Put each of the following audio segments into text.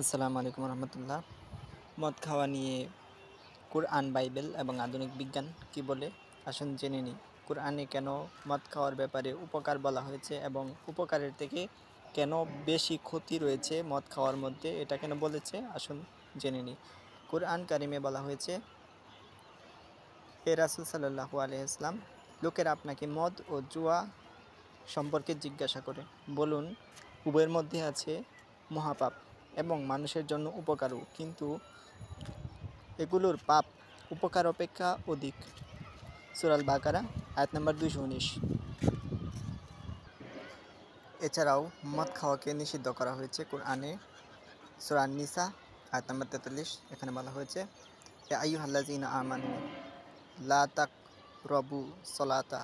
আসসালামু আলাইকুম রহমতুল্লাহ। মদ খাওয়া নিয়ে কুরআন, বাইবেল এবং আধুনিক বিজ্ঞান কি বলে, আসুন জেনে নিই। কুরআনে কেন মদ খাওয়ার ব্যাপারে উপকার বলা হয়েছে এবং উপকারের থেকে কেন বেশি ক্ষতি রয়েছে মদ খাওয়ার মধ্যে, এটা কেন বলেছে, আসুন জেনে নিই। কুরআন কারিমে বলা হয়েছে, হে রাসূল সাল্লাল্লাহু আলাইহি ওয়াসাল্লাম, লোকেরা আপনাকে মদ ও জুয়া সম্পর্কে জিজ্ঞাসা করে, বলুন উভয়ের মধ্যে আছে মহাপাপ এবং মানুষের জন্য উপকারও, কিন্তু এগুলোর পাপ উপকার অপেক্ষা অধিক। সূরা আল বাকারা আয়াত নম্বর 219। এছাড়াও মদ খাওয়াকে নিষিদ্ধ করা হয়েছে কোরআনে সূরা আন-নিসা আয়াত নম্বর 43। এখানে বলা হয়েছে, ইয়া আইয়ুহাল্লাযীনা আমানু লা তাকরাবু সলাতা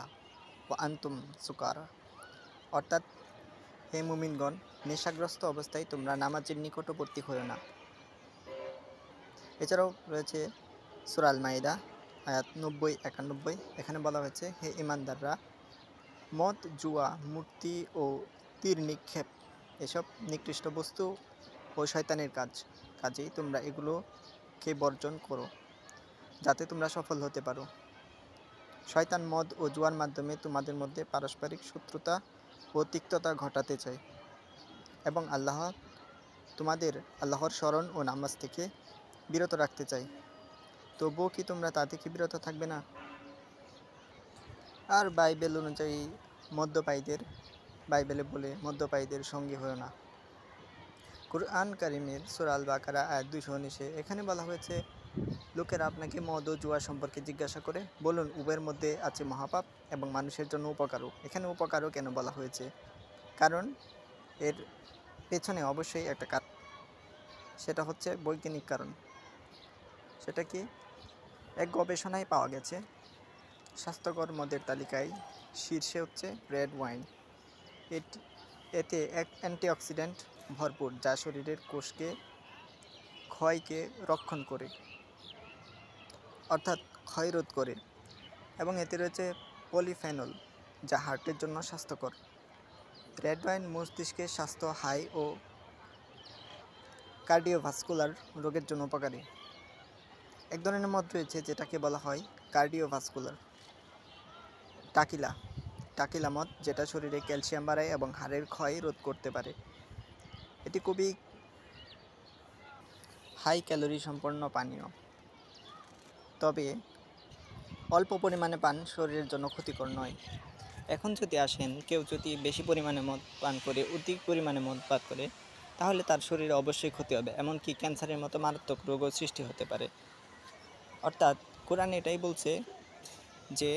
ওয়া আনতুম সুকারা, অর্থাৎ হে মুমিনগণ, নেশাগ্রস্ত অবস্থায় তোমরা নামাজের নিকটবর্তী হয়ো না। এছাড়াও রয়েছে সূরা আল মাইদা আয়াত 90-91। এখানে বলা হয়েছে, হে ঈমানদাররা, মদ, জুয়া, মূর্তি ও তীর নিক্ষেপ এসব নিকৃষ্ট বস্তু ও শয়তানের কাজেই তোমরা এগুলোকে বর্জন করো, যাতে তোমরা সফল হতে পারো। শয়তান মদ ও জুয়ার মাধ্যমে তোমাদের মধ্যে পারস্পরিক শত্রুতা ও তিক্ততা ঘটাতে চায় এবং তোমাদের আল্লাহর স্মরণ ও নামাজ থেকে বিরত রাখতে চাই। তবুও কি তোমরা তা থেকে বিরত থাকবে না? আর বাইবেল অনুযায়ী বাইবেলে বলে মদ্যপায়ীদের সঙ্গী হয়েও না। কুরআন কারিমের সূরা আল বাকারা আয়াত 219 এখানে বলা হয়েছে, লোকেরা আপনাকে মদ ও জুয়া সম্পর্কে জিজ্ঞাসা করে, বলুন উভয়ের মধ্যে আছে মহাপাপ এবং মানুষের জন্য উপকারও। এখানে উপকারও কেন বলা হয়েছে? কারণ এর পেছনে অবশ্যই একটা কারণ, সেটা হচ্ছে বৈজ্ঞানিক কারণ। সেটা কি? এক গবেষণায় পাওয়া গেছে, স্বাস্থ্যকর মদের তালিকায় শীর্ষে হচ্ছে রেড ওয়াইন। এতে এক অ্যান্টিঅক্সিডেন্ট ভরপুর, যা শরীরের কোষকে ক্ষয়কে রক্ষণ করে, অর্থাৎ ক্ষয়রোধ করে, এবং এতে রয়েছে পলিফেনল, যা হার্টের জন্য স্বাস্থ্যকর। রেড ওয়াইন মস্তিষ্কের স্বাস্থ্য, হাই ও কার্ডিওভাস্কুলার রোগের জন্য উপকারী। এক ধরনের মদ রয়েছে যেটাকে বলা হয় কার্ডিওভাস্কুলার টাকিলা মদ, যেটা শরীরে ক্যালসিয়াম বাড়ায় এবং হাড়ের ক্ষয় রোধ করতে পারে। এটি খুবই হাই ক্যালোরি সম্পন্ন পানীয়, তবে অল্প পরিমাণে পান শরীরের জন্য ক্ষতিকর নয়। এখন যদি আসেন, কেউ যদি বেশি পরিমাণে মদ পান করে, অধিক পরিমাণে মদ পান করে, তাহলে তার শরীরে অবশ্যই ক্ষতি হবে, এমনকি ক্যান্সারের মতো মারাত্মক রোগও সৃষ্টি হতে পারে। অর্থাৎ কোরআন এটাই বলছে যে